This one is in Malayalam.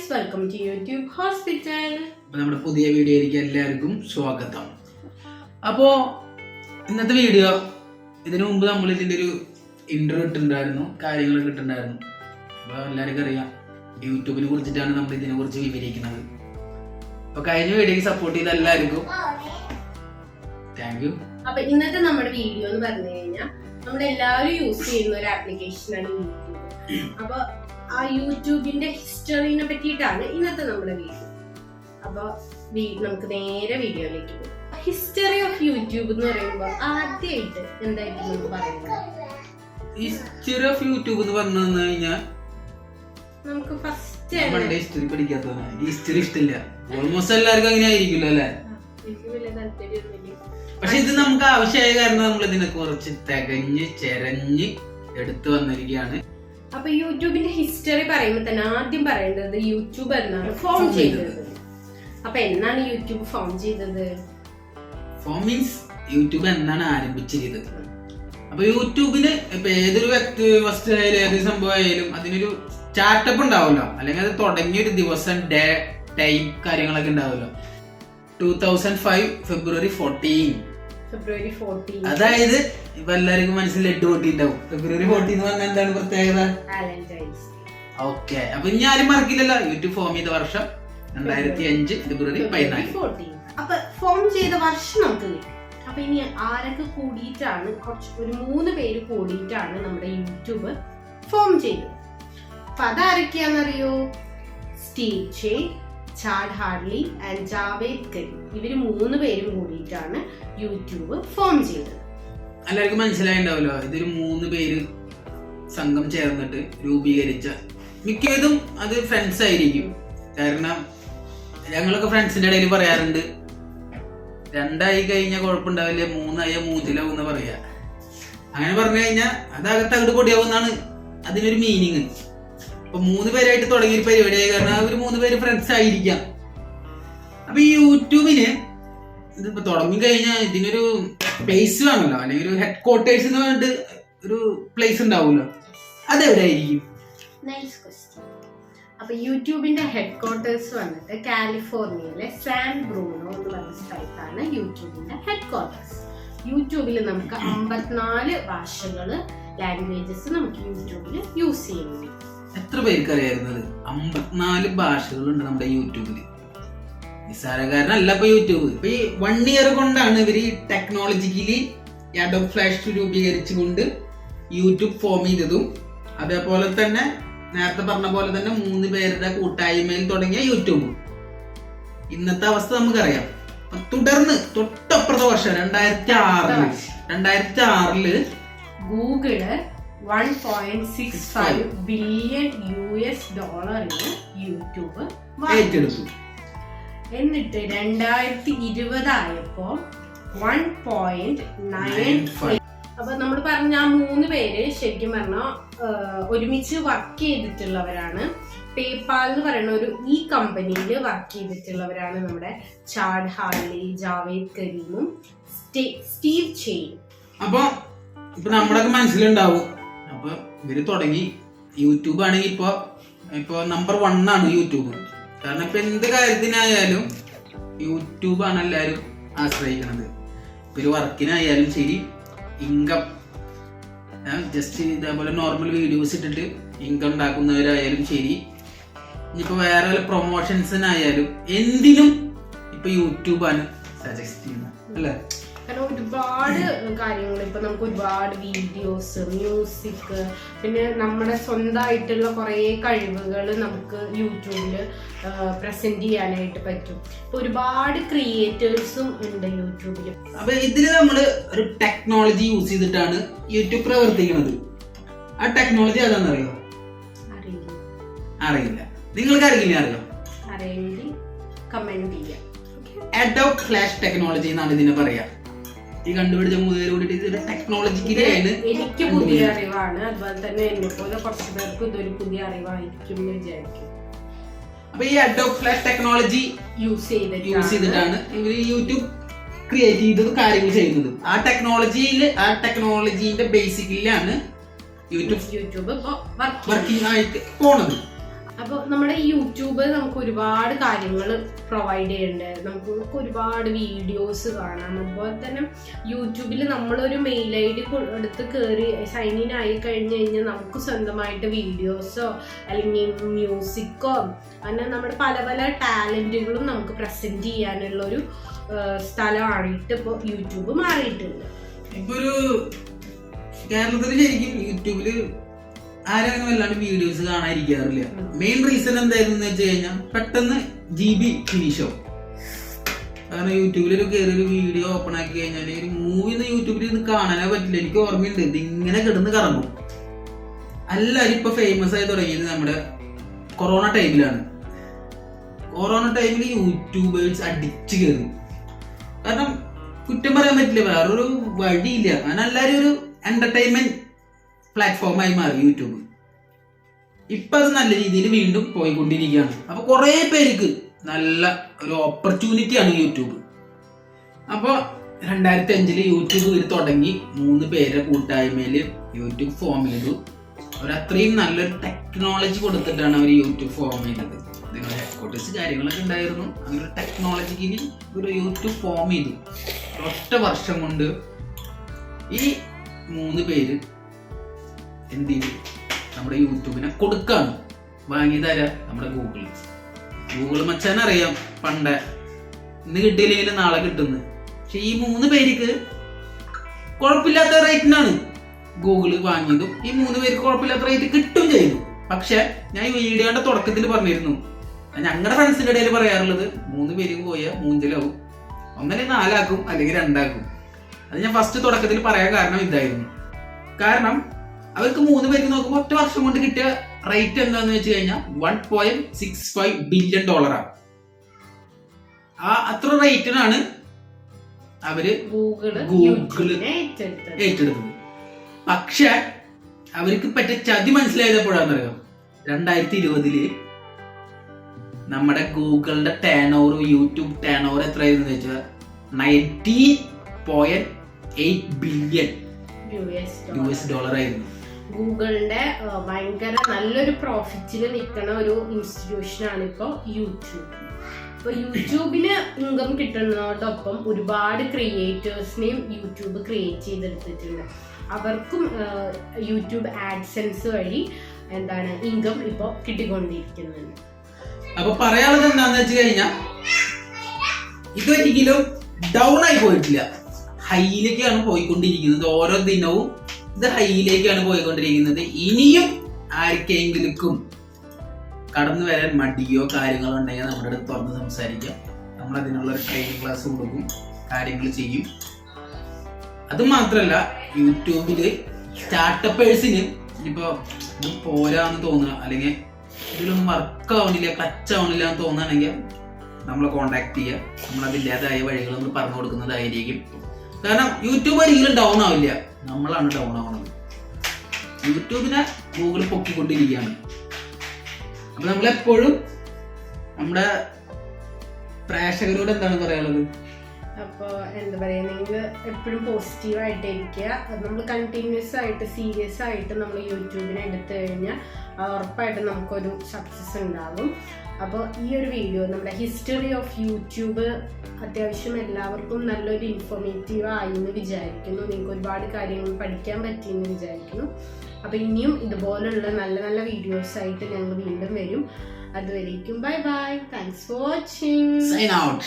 Guys, welcome to YouTube hospital. നമ്മുടെ പുതിയ വീഡിയോയിലേക്ക് എല്ലാവർക്കും സ്വാഗതം. അപ്പോൾ ഇന്നത്തെ വീഡിയോ, ഇതിനു മുമ്പ് നമ്മൾ ഇതിൻ്റെ ഒരു ഇൻട്രോ ഇട്ടിട്ടുണ്ടായിരുന്നു, കാര്യങ്ങളൊക്കെ ഇട്ടിട്ടുണ്ടായിരുന്നു. അപ്പോൾ എല്ലാവർക്കും അറിയാം, യൂട്യൂബിനെ കുറിച്ചിട്ടാണ് നമ്മൾ ഇതിനെ കുറിച്ച് വിവരിക്കുന്നത്. അപ്പോൾ കഴിഞ്ഞ വീഡിയോക്ക് സപ്പോർട്ട് ചെയ്ത എല്ലാവർക്കും താങ്ക് യു. അപ്പൊ ഇന്നത്തെ നമ്മുടെ വീഡിയോ എന്ന് പറഞ്ഞു കഴിഞ്ഞാൽ നമ്മളെല്ലാവരും യൂസ് ചെയ്യുന്ന ഒരു ആപ്ലിക്കേഷനാണ് യൂട്യൂബ്. അപ്പൊ ആ യൂട്യൂബിന്റെ ഹിസ്റ്ററിനെ പറ്റിയിട്ടാണ് ഇന്നത്തെ നമ്മുടെ വീഡിയോ. അപ്പൊ നമുക്ക് നേരെ വീഡിയോയിലേക്ക് പോകും. ഹിസ്റ്ററി ഓഫ് യൂട്യൂബ് എന്ന് പറയുമ്പോൾ ആദ്യമായിട്ട് എന്തായിരിക്കും നമുക്ക് പറയുന്നത്? ഹിസ്റ്ററി ഓഫ് യൂട്യൂബ് എന്ന് പറഞ്ഞു കഴിഞ്ഞാൽ നമുക്ക് ഫസ്റ്റ് ഹിസ്റ്ററി പഠിക്കാത്തതാണ്. ഹിസ്റ്ററി ഇഷ്ടമില്ല, ഓൾമോസ്റ്റ് എല്ലാവർക്കും അങ്ങനെ ആയിരിക്കില്ല അല്ലേ? എനിക്ക് വലിയ താല്പര്യമൊന്നുമില്ല. പക്ഷെ ഇത് നമുക്ക് ആവശ്യമായ കാരണം നമ്മൾ ഇതിനെ കുറച്ച് തികഞ്ഞ് ചെരഞ്ഞ് എടുത്തു വന്നിരിക്കുകയാണ്. അപ്പൊ യൂട്യൂബിന്റെ ഹിസ്റ്ററി പറയുമ്പോൾ തന്നെ ആദ്യം പറയേണ്ടത് യൂട്യൂബ് എന്നാണ് ഫോം ചെയ്തത്. അപ്പൊ എന്നാണ് യൂട്യൂബ് ഫോം ചെയ്തത്? ഫോം മീൻസ് യൂട്യൂബ് എന്നാണ് ആരംഭിച്ചിരുന്നത്. അപ്പൊ യൂട്യൂബിന് ഇപ്പൊ ഏതൊരു വ്യക്തി ഫസ്റ്റ് ആയാലും ഏതൊരു സംഭവം ആയാലും അതിനൊരു സ്റ്റാർട്ടപ്പ് ഉണ്ടാവുമല്ലോ, അല്ലെങ്കിൽ അത് തുടങ്ങിയൊരു ദിവസം, ഡേ, ടൈം, കാര്യങ്ങളൊക്കെ ഉണ്ടാവുമല്ലോ. 2005 ഫെബ്രുവരി 14. അതായത് ഇപ്പൊ എല്ലാവർക്കും മനസ്സിൽ 8 പൊട്ടിണ്ടാവും. ഫെബ്രുവരി 14 എന്ന് പറഞ്ഞാൽ എന്താണ് പ്രത്യേകത? ഓക്കെ, അപ്പൊ ഇനി ആരും മറക്കില്ലല്ലോ. യൂട്യൂബ് ഫോം ചെയ്ത വർഷം 2005 ഫെബ്രുവരി 14. അപ്പൊ ഫോം ചെയ്ത വർഷം നമുക്ക് കിട്ടും. അപ്പൊ ഇനി ആരൊക്കെ കൂടിയിട്ടാണ്, ഒരു 3 പേര് കൂടിയിട്ടാണ് നമ്മുടെ യൂട്യൂബ് ഫോം ചെയ്തത്. അപ്പൊ അതാരൊക്കെയാണെന്നറിയോ? Steve Chen, Chad Hurley and Jawed Karim. ഇവര് 3 പേരും കൂടിയിട്ടാണ് യൂട്യൂബ് ഫോം ചെയ്തത്. എല്ലാവർക്കും മനസ്സിലായിണ്ടാവല്ലോ, ഇതൊരു 3 പേര് സംഘം ചേർന്നിട്ട് രൂപീകരിച്ച, മിക്കതും അത് ഫ്രണ്ട്സ് ആയിരിക്കും. കാരണം ഞങ്ങളൊക്കെ ഫ്രണ്ട്സിന്റെ ഇടയിൽ പറയാറുണ്ട്, 2 ആയി കഴിഞ്ഞാൽ കുഴപ്പമുണ്ടാവില്ല, 3 ആയ മൂഞ്ചിലാവും എന്ന് പറയാ. അങ്ങനെ പറഞ്ഞു കഴിഞ്ഞാൽ അതകത്ത് അങ്ങോട്ട് പൊടിയാവുന്നാണ് അതിനൊരു മീനിങ്. അപ്പൊ 3 പേരായിട്ട് തുടങ്ങിയൊരു പരിപാടിയായി കാരണം അവർ 3 പേര് ഫ്രണ്ട്സ് ആയിരിക്കാം. അപ്പൊ ഈ യൂട്യൂബിന് ഇതിപ്പോ തുടങ്ങി കഴിഞ്ഞാൽ ഇതിനൊരു പ്ലേസ് വേണമല്ലോ, അല്ലെങ്കിൽ ഒരു ഹെഡ് ക്വാർട്ടേഴ്സ് എന്ന് പറഞ്ഞിട്ട് ഒരു പ്ലേസ് ഉണ്ടാവുമല്ലോ, അതെവിടെ ആയിരിക്കും? അപ്പൊ യൂട്യൂബിന്റെ ഹെഡ് ക്വാർട്ടേഴ്സ് വന്നിട്ട് കാലിഫോർണിയയിലെ സാൻ ബ്രൂണോ എന്ന് പറഞ്ഞ സ്ഥലത്താണ് യൂട്യൂബിന്റെ ഹെഡ് ക്വാർട്ടേഴ്സ്. യൂട്യൂബിൽ നമുക്ക് 54 ഭാഷകള്, ലാംഗ്വേജസ് നമുക്ക് യൂട്യൂബിൽ യൂസ് ചെയ്യുന്നു. എത്ര പേർക്ക് അറിയായിരുന്നത് 54 ഭാഷകളുണ്ട് നമ്മുടെ യൂട്യൂബില്? നിസ്സാരക്കാരനല്ല ഇപ്പൊ യൂട്യൂബ്. ഇപ്പൊ ഈ 1 ഇയർ കൊണ്ടാണ് ഇവർ ഈ ടെക്നോളജിക്കലി അഡോബ് ഫ്ലാഷ് രൂപീകരിച്ചുകൊണ്ട് യൂട്യൂബ് ഫോം ചെയ്തതും, അതേപോലെ തന്നെ നേരത്തെ പറഞ്ഞ പോലെ തന്നെ 3 പേരുടെ കൂട്ടായ്മയിൽ തുടങ്ങിയ യൂട്യൂബ്. ഇന്നത്തെ അവസ്ഥ നമുക്കറിയാം. തുടർന്ന് തൊട്ടപ്പുറത്തെ വർഷം 2006 ഗൂഗിള് $1.65 ബില്യൺ യൂട്യൂബ് ഏറ്റെടുത്തു. എന്നിട്ട് 2020 ആയപ്പോ 1.95. അപ്പൊ നമ്മൾ പറഞ്ഞ ആ 3 പേര് ശരിക്കും പറഞ്ഞാൽ ഒരുമിച്ച് വർക്ക് ചെയ്തിട്ടുള്ളവരാണ്. പേപാൽ എന്ന് പറയുന്ന ഒരു ഈ കമ്പനിയിൽ വർക്ക് ചെയ്തിട്ടുള്ളവരാണ് നമ്മുടെ ചാഡ് ഹാർലി, ജാവേദ് കരീമും സ്റ്റീവ് ചെയിനും. അപ്പൊ നമ്മുടെ മനസ്സിലുണ്ടാവും, അപ്പൊ ഇവര് തുടങ്ങി യൂട്യൂബ് ആണെങ്കിൽ ഇപ്പൊ നമ്പർ 1 ആണ് യൂട്യൂബ്. കാരണം ഇപ്പൊ എന്ത് കാര്യത്തിനായാലും യൂട്യൂബാണ് എല്ലാവരും ആശ്രയിക്കുന്നത്. ഇപ്പൊ ഒരു വർക്കിനായാലും ശരി, ഇൻകം, ജസ്റ്റ് ഇതേപോലെ നോർമൽ വീഡിയോസ് ഇട്ടിട്ട് ഇൻകം ഉണ്ടാക്കുന്നവരായാലും ശരി, ഇനിയിപ്പോ വേറെ വല്ല പ്രൊമോഷൻസിനായാലും എന്തിനും ഇപ്പൊ യൂട്യൂബാണ് സജസ്റ്റ് ചെയ്യുന്നത് അല്ലേ? കാരണം ഒരുപാട് കാര്യങ്ങൾ, ഇപ്പൊ നമുക്ക് ഒരുപാട് വീഡിയോസ്, മ്യൂസിക്, പിന്നെ നമ്മുടെ സ്വന്തമായിട്ടുള്ള കുറേ കഴിവുകൾ നമുക്ക് യൂട്യൂബിൽ പ്രസന്റ് ചെയ്യാനായിട്ട് പറ്റും. ഇപ്പൊ ഒരുപാട് ക്രിയേറ്റേഴ്സും ഉണ്ട് യൂട്യൂബിൽ. അപ്പൊ ഇതില് നമ്മള് ഒരു ടെക്നോളജി യൂസ് ചെയ്തിട്ടാണ് യൂട്യൂബ് പ്രവർത്തിക്കുന്നത്. ആ ടെക്നോളജി അതാണെന്നറിയോ? അറിയില്ല. നിങ്ങൾക്ക് ആരെങ്കിലും അറിയോ? അറിയെങ്കിൽ കമന്റ് ചെയ്യാം. അഡോബ് ഫ്ലാഷ് ടെക്നോളജി എന്നാണ് ഇതിനെ പറയാ. ഈ കണ്ടുപിടിച്ച 3 പേര് കൂടിയിട്ട് ടെക്നോളജിക്കിലാണ്. എനിക്ക് പുതിയ അറിവാണ്, അതുപോലെ തന്നെ എന്നെ പോലെ കുറച്ച് പേർക്ക് ഇതൊരു പുതിയ അറിവായിരിക്കും എന്ന് വിചാരിക്കും. അപ്പൊ ഈ അഡോബ് ഫ്ലാഷ് ടെക്നോളജി യൂസ് ചെയ്തിട്ടാണ് ഇവര് യൂട്യൂബ് ക്രിയേറ്റ് ചെയ്തത്, കാര്യങ്ങൾ ചെയ്യുന്നത്. ആ ടെക്നോളജീന്റെ ബേസിക്കലിലാണ് യൂട്യൂബ് വർക്കിംഗ് ആയിട്ട് പോണത്. അപ്പോൾ നമ്മുടെ ഈ യൂട്യൂബ് നമുക്ക് ഒരുപാട് കാര്യങ്ങൾ പ്രൊവൈഡ് ചെയ്യുന്നുണ്ട്. നമുക്ക് ഒരുപാട് വീഡിയോസ് കാണാം. അതുപോലെ തന്നെ യൂട്യൂബിൽ നമ്മളൊരു മെയിൽ ID എടുത്ത് കയറി സൈൻ ഇൻ ആയി കഴിഞ്ഞ് കഴിഞ്ഞാൽ നമുക്ക് സ്വന്തമായിട്ട് വീഡിയോസോ അല്ലെങ്കിൽ മ്യൂസിക്കോ അങ്ങനെ നമ്മുടെ പല പല ടാലൻറ്റുകളും നമുക്ക് പ്രസൻറ്റ് ചെയ്യാനുള്ളൊരു സ്ഥലമായിട്ട് ഇപ്പോൾ യൂട്യൂബ് മാറിയിട്ടുണ്ട്. ഇപ്പൊ ഒരു കേരളത്തിൽ ശരിക്കും യൂട്യൂബില് ആരും വല്ലാണ്ട് വീഡിയോസ് കാണാതിരിക്കാറില്ല. മെയിൻ റീസൺ എന്തായിരുന്നു വെച്ച് കഴിഞ്ഞാൽ പെട്ടെന്ന് GB ഫിനിഷ് ആവും. കാരണം യൂട്യൂബിലൊരു കയറിയൊരു വീഡിയോ ഓപ്പൺ ആക്കി കഴിഞ്ഞാൽ ഒരു മൂവി യൂട്യൂബിൽ നിന്ന് കാണാനേ പറ്റില്ല. എനിക്ക് ഓർമ്മയുണ്ട്, ഇത് ഇങ്ങനെ കിടന്ന് കറങ്ങും. എല്ലാവരും ഇപ്പൊ ഫേമസ് ആയി തുടങ്ങിയത് നമ്മുടെ കൊറോണ ടൈമിലാണ്. കൊറോണ ടൈമിൽ യൂട്യൂബേഴ്സ് അടിച്ചു കയറി. കാരണം കുറ്റം പറയാൻ പറ്റില്ല, വേറൊരു വഴിയില്ല. കാരണം എല്ലാവരും ഒരു എന്റർടൈൻമെന്റ് പ്ലാറ്റ്ഫോമായി മാറി യൂട്യൂബ്. ഇപ്പൊ അത് നല്ല രീതിയിൽ വീണ്ടും പോയിക്കൊണ്ടിരിക്കുകയാണ്. അപ്പൊ കുറെ പേർക്ക് നല്ല ഒരു ഓപ്പർച്യൂണിറ്റിയാണ് യൂട്യൂബ്. അപ്പൊ 2005 യൂട്യൂബ് ഇത് തുടങ്ങി 3 പേരെ കൂട്ടായ്മയില് യൂട്യൂബ് ഫോം ചെയ്തു. അവരത്രയും നല്ലൊരു ടെക്നോളജി കൊടുത്തിട്ടാണ് അവർ യൂട്യൂബ് ഫോം ചെയ്തത്. ഇതിനുള്ള ഹെഡ്ക്വാർട്ടേഴ്സ് കാര്യങ്ങളൊക്കെ ഉണ്ടായിരുന്നു. അങ്ങനെ ടെക്നോളജിക്കലി ഒരു യൂട്യൂബ് ഫോം ചെയ്തു. ഒറ്റ വർഷം കൊണ്ട് ഈ 3 പേര് എന്ത് ചെയ്തു? നമ്മുടെ യൂട്യൂബിനെ കൊടുക്കാണ്. വാങ്ങി തരാ നമ്മുടെ ഗൂഗിൾ മച്ചാനറിയാം പണ്ട് ഇന്ന് കിട്ടിയില്ലെങ്കിൽ നാളെ കിട്ടുന്നു. പക്ഷെ ഈ 3 പേർക്ക് കുഴപ്പമില്ലാത്ത റേറ്റിനാണ് ഗൂഗിള് വാങ്ങിയതും. ഈ 3 പേർക്ക് കുഴപ്പമില്ലാത്ത റേറ്റ് കിട്ടും ചെയ്തു. പക്ഷെ ഞാൻ ഈ വീഡിയോയുടെ തുടക്കത്തിൽ പറഞ്ഞിരുന്നു, ഞങ്ങളുടെ ഫ്രണ്ട്സിന്റെ ഇടയിൽ പറയാറുള്ളത് 3 പേര് പോയാൽ 3 ഒന്നല്ലേ 4 ആക്കും അല്ലെങ്കിൽ 2 ആക്കും. അത് ഞാൻ ഫസ്റ്റ് തുടക്കത്തിൽ പറയാൻ കാരണം ഇതായിരുന്നു. കാരണം അവർക്ക് 3 പേർക്ക് നോക്കുമ്പോൾ ഒറ്റ വർഷം കൊണ്ട് കിട്ടിയ റേറ്റ് എന്താന്ന് വെച്ച് കഴിഞ്ഞാൽ $1.65 ബില്യൺ. ആ അത്ര റേറ്റിനാണ് അവര് ഗൂഗിള് ഏറ്റെടുത്തത്. പക്ഷെ അവർക്ക് പറ്റിയ ചതി മനസ്സിലായപ്പോഴാണെന്നറിയാം, 2020 നമ്മുടെ ഗൂഗിളിന്റെ യൂട്യൂബ് ടേൺ ഓവർ എത്രയായിരുന്നു വെച്ചാൽ $19.8 ബില്യൺ ആയിരുന്നു. ഗൂഗിളിന്റെ ഭയങ്കര നല്ലൊരു പ്രോഫിറ്റിൽ നിൽക്കുന്ന ഒരു ഇൻസ്റ്റിറ്റ്യൂഷനാണ് ഇപ്പോൾ യൂട്യൂബ്. ഇപ്പൊ യൂട്യൂബിന് ഇൻകം കിട്ടുന്നതോടൊപ്പം ഒരുപാട് ക്രിയേറ്റേഴ്സിനെയും യൂട്യൂബ് ക്രിയേറ്റ് ചെയ്തെടുത്തിട്ടുണ്ട്. അവർക്കും യൂട്യൂബ് ആഡ്സെൻസ് വഴി ഇൻകം ഇപ്പോൾ കിട്ടിക്കൊണ്ടിരിക്കുന്നുണ്ട്. അപ്പൊ പറയാനുള്ളത് എന്താന്ന് വെച്ച് കഴിഞ്ഞാൽ ഇതൊരിക്കലും ഡൗൺ ആയി പോയിട്ടില്ല, ഹൈയിലേക്കാണ് പോയിക്കൊണ്ടിരിക്കുന്നത്. ഓരോ ദിനവും ഇത് ഹൈയിലേക്കാണ് പോയിക്കൊണ്ടിരിക്കുന്നത്. ഇനിയും ആർക്കെങ്കിലും കടന്നു വരാൻ മടിയോ കാര്യങ്ങളോ ഉണ്ടെങ്കിൽ നമ്മുടെ അടുത്ത് തുറന്ന് സംസാരിക്കാം. നമ്മൾ അതിനുള്ള ഒരു ട്രെയിനിങ് ക്ലാസ് കൊടുക്കും, കാര്യങ്ങൾ ചെയ്യും. അത് മാത്രല്ല, യൂട്യൂബില് സ്റ്റാർട്ടപ്പേഴ്സിന് ഇനിയിപ്പോ ഇത് പോരാന്ന് തോന്നുക അല്ലെങ്കിൽ ഇതിലൊന്നും വർക്ക് ആവണില്ല, ടച്ച് ആവണില്ല എന്ന് തോന്നുകയാണെങ്കിൽ നമ്മളെ കോണ്ടാക്ട് ചെയ്യുക. നമ്മൾ അതിൻ്റെതായ വഴികൾ നമ്മൾ പറഞ്ഞു കൊടുക്കുന്നതായിരിക്കും. കാരണം യൂട്യൂബ് ഒരിക്കലും ഡൗൺ ആവില്ല, നമ്മളാണ് ഡൗൺ ആവുന്നത്. യൂട്യൂബിനെ ഗൂഗിൾ പൊക്കിക്കൊണ്ടിരിക്കുകയാണ്. അപ്പൊ നമ്മളെപ്പോഴും നമ്മുടെ പ്രേക്ഷകരോട് എന്താണ് പറയാനുള്ളത്? അപ്പോൾ എന്താ പറയുക, നിങ്ങൾ എപ്പോഴും പോസിറ്റീവായിട്ട് ഇരിക്കുക. നമ്മൾ കണ്ടിന്യൂസ് ആയിട്ട് സീരിയസ് ആയിട്ട് നമ്മൾ യൂട്യൂബിനെ എടുത്തു കഴിഞ്ഞാൽ ഉറപ്പായിട്ടും നമുക്കൊരു സക്സസ് ഉണ്ടാകും. അപ്പോൾ ഈ ഒരു വീഡിയോ നമ്മുടെ ഹിസ്റ്ററി ഓഫ് യൂട്യൂബ് അത്യാവശ്യം എല്ലാവർക്കും നല്ലൊരു ഇൻഫോർമേറ്റീവ് ആയി എന്ന് വിചാരിക്കുന്നു. നിങ്ങൾക്ക് ഒരുപാട് കാര്യങ്ങൾ പഠിക്കാൻ പറ്റിയെന്ന് വിചാരിക്കുന്നു. അപ്പോൾ ഇനിയും ഇതുപോലുള്ള നല്ല നല്ല വീഡിയോസ് ആയിട്ട് ഞങ്ങൾ വീണ്ടും വരും. അതുവരേക്കും bye bye. Thanks for watching. Sign out.